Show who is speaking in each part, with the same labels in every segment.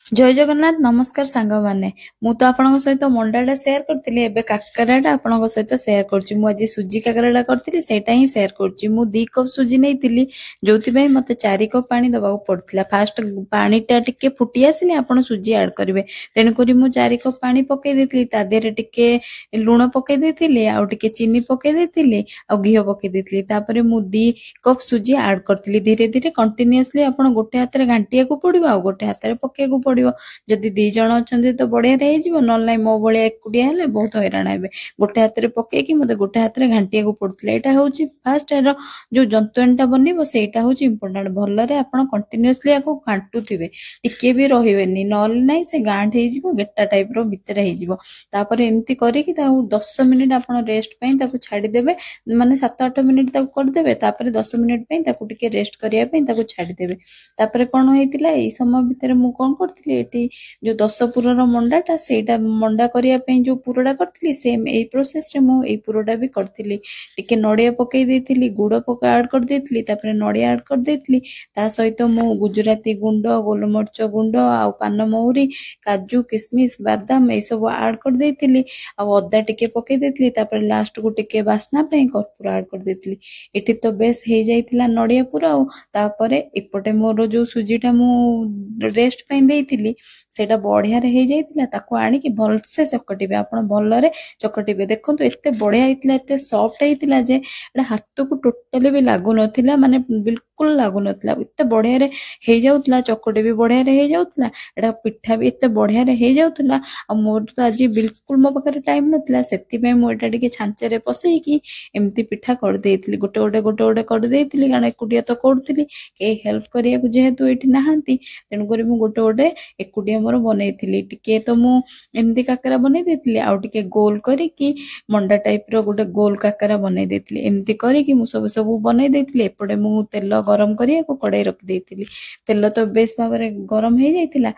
Speaker 1: जय जगन्नाथ नमस्कार सांग माने मु तो आपन सहित मंडाटा सेयार करथिली एबे काकराटा आपन सहित सेयार करछि मु आज सुजी काकराटा करथिली सेटा ही सेयार करछि मु 2 कप सुजी नैतिली जोथि भाई मते 4 कप पानी दबाको पड़थिला फास्ट पानीटा टिके फुटी आसिले आपन सुजी ऐड करिवे तेन करी मु 4 कप पानी पके देथिली ता देरे टिके लूण पके देथिली आ टिके चीनी पके देथिली आ घी पके देथिली तापरे मु 2 कप सुजी ऐड करथिली धीरे धीरे कंटीन्यूअसली आपन गोटे हाथ रे घांटिया को पड़िबो आ गोटे हाथ रे पके को पड़िबो जदि 2 जण अछंती तो बढ़िया रही जीवो नल नै मो बळे एकुडिया हेले बहुत हैरान हेबे गोटे हाथ रे पके कि मते गोटे हाथ रे घांटिया को पड़तले एटा होची फास्ट एरो जो जंतुनटा बनिबो सेटा होची इंपोर्टेंट भल्ला रे आपण कंटीन्यूअसली आको घांटुथिबे टिके भी रहिबेनी नल नै से गांठ हे जीवो गेट्टा टाइप रो भीतर हे जीवो तापर एम्ति करी कि ता 10 मिनिट आपण रेस्ट पई ताको छाडी देबे माने 7-8 मिनिट ताको कर देबे तापर 10 मिनिट पई ताको टिके रेस्ट करिया पई ताको छाडी देबे तापर कोन होइतिला ए समय भीतर मु कोन करथिली एटी जो 10 पुरर मंडाटा सेटा मंडा करिया पई जो पुरोडा करथिली सेम ए प्रोसेस रे मु ए पुरोडा भी करथिली टिके नडिया पकई देथिली गुड़ पका ऐड कर देथिली तापर नडिया ऐड कर देथिली ता सहित मु गुजराती गुंड गोलमरच गुंड आ पान महुरी काजू किशमिश बादाम ए सब ऐड कर देथिली आ अदा टिके पकई देथिली तापर लास्ट को टिके वासना पई कर्पूर ऐड कर देथिली एठी तो बेस हे जाइतिला नडिया पुरा तापर एपटे मोर जो सुजीटा मु रेस्ट पई देथिली सेटा बढ़िया रे हे जाइतिला ताको आनी कि भलसे चकटिबे आपण भलरे चकटिबे देखंतु एते बढ़िया हितला एते सॉफ्ट हितला जे एटा हाथ को टोटली भी लागु नथिला माने बिल्कुल लागु नथिला एते बढ़िया रे हे जाउतला चकटे भी बढ़िया रे हे जाउतला एटा पिठा भी एते बढ़िया रे हे जाउतला आ मोर तो आज बिल्कुल मो पकरे टाइम नथिला सेति पे मो एटा टिके छांचे रे पसई कि एम्ति पिठा कर देइतिली गोटे कर देइतिली कारण एकुटिया तो करथिली के हेल्प करिया को जेहेतु एठी नाहंती तेनु करी मु गोटे एकुटिया मोर बनैथिली टिके तो मु एम्ति काकरा बनै देथिली आ टिके गोल करी कि मंडा टाइप रो गोटे गोल काकरा बनै देथिली एम्ति करी कि मु सब बनै देथिली एपटे मु तेल गरम करिया को कड़ाई रख देथिली तेल तो बेस भाबरे गरम हे जाइतिला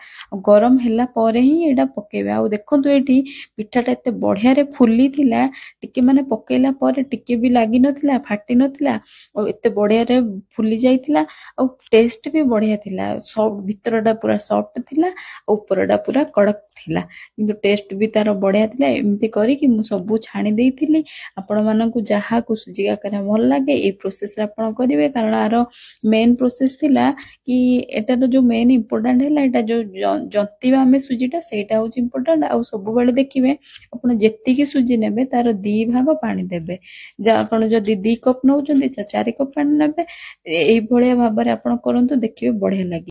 Speaker 1: गरम हैला परे ही एडा पकेबे आ देखंतु एठी पिठाटा एते बढ़िया रे फुली थिला टिके माने पकेला परे टिके भी लागी नथिला फाटी नथिला और एते बढ़िया रे फुली जाइतिला और टेस्ट भी बढ़िया थिला सॉफ्ट भीतरटा पूरा सॉफ्ट थिला ऊपरटा पूरा कड़क थिला किंतु टेस्ट भी तार बढ़िया थिला एम्ति करी कि मु सब छाणी देइथिली आपण मानकु जहा को सुजी काकरा भल लागे ए प्रोसेस रे आपण करिवे कारण आरो मेन प्रोसेस थिला कि एटार जो मेन इंपोर्टेंट हैला एटा जो जंतीबा हमें सुजीटा सेटा होच इंपोर्टेंट आ सब बेले देखिबे आपण जेत्ती की सुजी नेबे तार 2 भाग पानी देबे जा आपण जदी 2 कप नउचंदी 4 कप पानी नेबे एई भलिया भाबरे आपण करंतु देखिबे बढ़िया लागे।